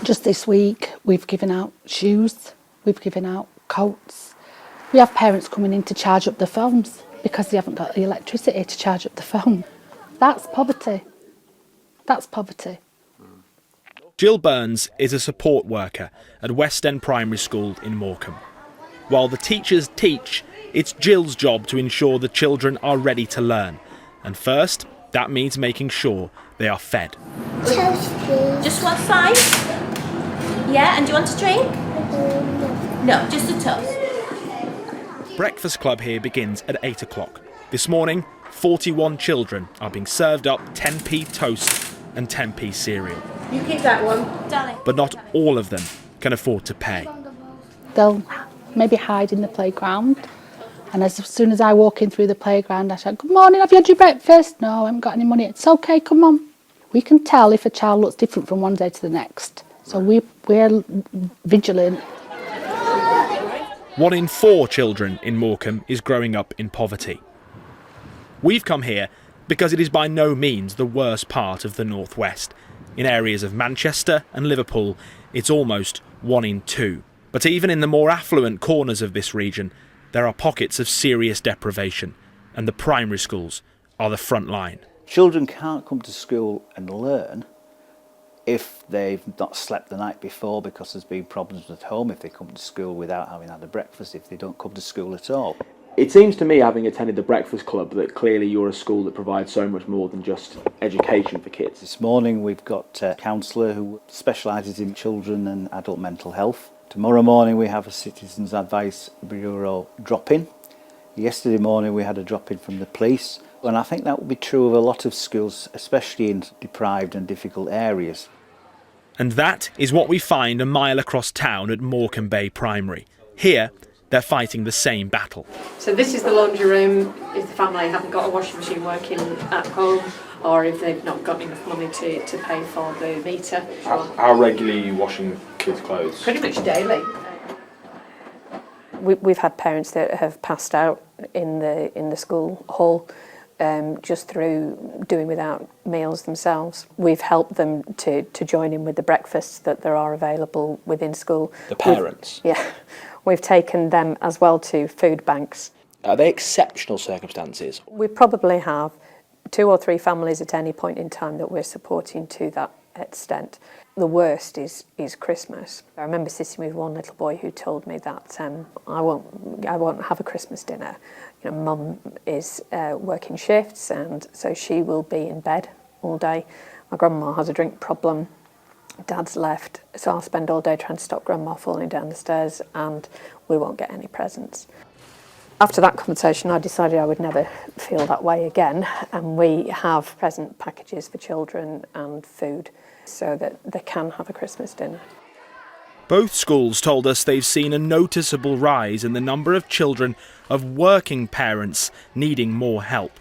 Just this week, we've given out shoes, we've given out coats. We have parents coming in to charge up the phones because they haven't got the electricity to charge up the phone. That's poverty. That's poverty. Jill Burns is a support worker at West End Primary School in Morecambe. While the teachers teach, it's Jill's job to ensure the children are ready to learn. And first, that means making sure they are fed. Toast, please. Just one size? Yeah, and do you want a drink? No, just a toast. Breakfast club here begins at 8 o'clock. This morning, 41 children are being served up 10p toast and 10p cereal. You keep that one. Darling. But not all of them can afford to pay. They'll maybe hide in the playground, and as soon as I walk in through the playground, I shout, "Good morning, have you had your breakfast?" "No, I haven't got any money." "It's okay, come on." We can tell if a child looks different from one day to the next, so we're vigilant. 1 in 4 children in Morecambe is growing up in poverty. We've come here because it is by no means the worst part of the North West. In areas of Manchester and Liverpool, it's almost 1 in 2. But even in the more affluent corners of this region, there are pockets of serious deprivation, and the primary schools are the front line. Children can't come to school and learn if they've not slept the night before because there's been problems at home, if they come to school without having had a breakfast, if they don't come to school at all. It seems to me, having attended the Breakfast Club, that clearly you're a school that provides so much more than just education for kids. This morning we've got a counsellor who specialises in children and adult mental health. Tomorrow morning we have a Citizens Advice Bureau drop-in. Yesterday morning we had a drop-in from the police. And I think that will be true of a lot of schools, especially in deprived and difficult areas. And that is what we find a mile across town at Morecambe Bay Primary. Here, they're fighting the same battle. So this is the laundry room if the family haven't got a washing machine working at home, or if they've not got enough money to pay for the meter. How regularly are you washing kids' clothes? Pretty much daily. We've had parents that have passed out in the school hall just through doing without meals themselves. We've helped them to join in with the breakfasts that there are available within school. The parents? We've taken them as well to food banks. Are they exceptional circumstances? We probably have 2 or 3 families at any point in time that we're supporting to that extent. The worst is Christmas. I remember sitting with one little boy who told me that I won't have a Christmas dinner. You know, Mum is working shifts, and so she will be in bed all day. My grandma has a drink problem. Dad's left, so I'll spend all day trying to stop Grandma falling down the stairs, and we won't get any presents. After that conversation, I decided I would never feel that way again, and we have present packages for children and food so that they can have a Christmas dinner. Both schools told us they've seen a noticeable rise in the number of children of working parents needing more help.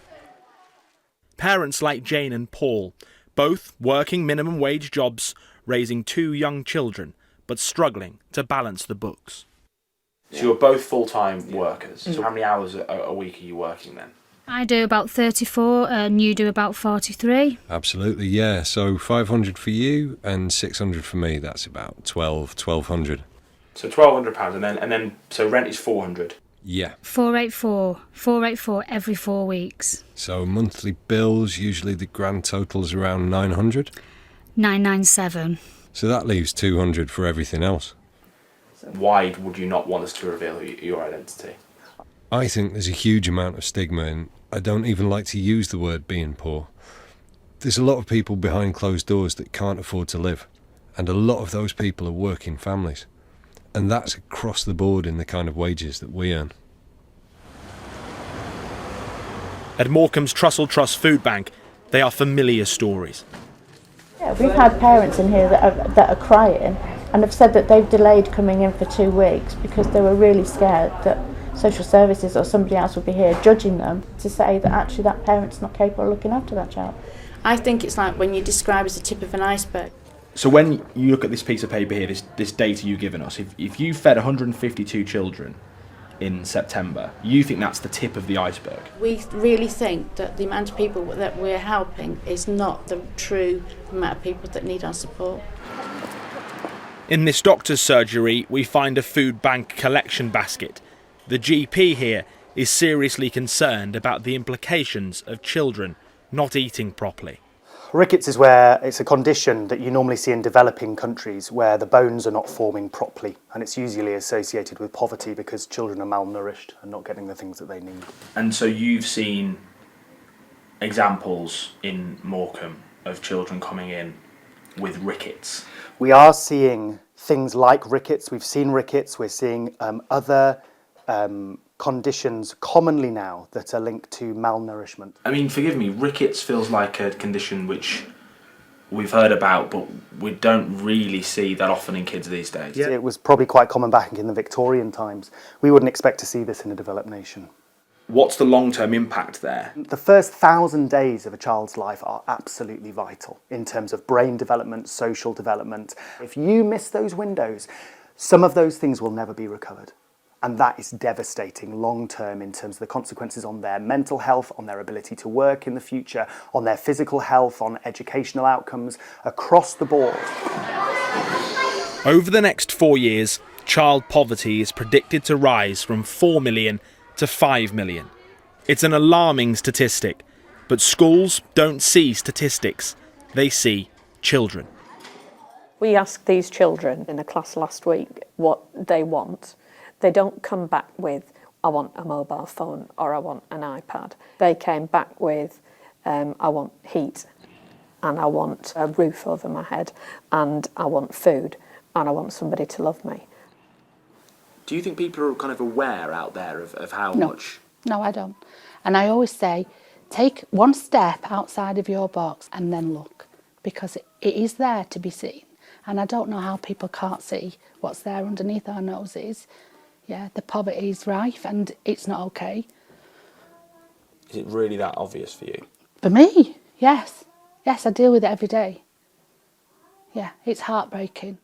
Parents like Jane and Paul, both working minimum wage jobs, raising 2 young children, but struggling to balance the books. So you're both full-time workers. So how many hours a week are you working then? I do about 34 and you do about 43. Absolutely, yeah. So 500 for you and 600 for me. That's about 1,200. So £1,200, and then so rent is 400. Yeah. 484 every 4 weeks. So monthly bills, usually the grand total's around 900. 997. So that leaves 200 for everything else. Why would you not want us to reveal your identity? I think there's a huge amount of stigma, and I don't even like to use the word being poor. There's a lot of people behind closed doors that can't afford to live, and a lot of those people are working families. And that's across the board in the kind of wages that we earn. At Morecambe's Trussell Trust Food Bank, they are familiar stories. Yeah, we've had parents in here that are crying and have said that they've delayed coming in for 2 weeks because they were really scared that social services or somebody else would be here judging them to say that actually that parent's not capable of looking after that child. I think it's like when you describe as the tip of an iceberg. So when you look at this piece of paper here, this data you've given us, if you fed 152 children in September, you think that's the tip of the iceberg? We really think that the amount of people that we're helping is not the true amount of people that need our support. In this doctor's surgery, we find a food bank collection basket. The GP here is seriously concerned about the implications of children not eating properly. Rickets is where it's a condition that you normally see in developing countries where the bones are not forming properly, and it's usually associated with poverty because children are malnourished and not getting the things that they need. And so you've seen examples in Morecambe of children coming in with rickets. We are seeing things like rickets. We've seen rickets. We're seeing other conditions commonly now that are linked to malnourishment. I mean, forgive me, rickets feels like a condition which we've heard about, but we don't really see that often in kids these days. Yeah. It was probably quite common back in the Victorian times. We wouldn't expect to see this in a developed nation. What's the long-term impact there? The first 1,000 days of a child's life are absolutely vital in terms of brain development, social development. If you miss those windows, some of those things will never be recovered. And that is devastating long-term in terms of the consequences on their mental health, on their ability to work in the future, on their physical health, on educational outcomes, across the board. Over the next 4 years, child poverty is predicted to rise from 4 million to 5 million. It's an alarming statistic, but schools don't see statistics, they see children. We asked these children in a class last week what they want. They don't come back with, I want a mobile phone or I want an iPad. They came back with, I want heat and I want a roof over my head and I want food and I want somebody to love me. Do you think people are kind of aware out there of how much? No, I don't. And I always say, take one step outside of your box and then look, because it is there to be seen. And I don't know how people can't see what's there underneath our noses. Yeah, the poverty is rife and it's not okay. Is it really that obvious for you? For me, yes. Yes, I deal with it every day. Yeah, it's heartbreaking.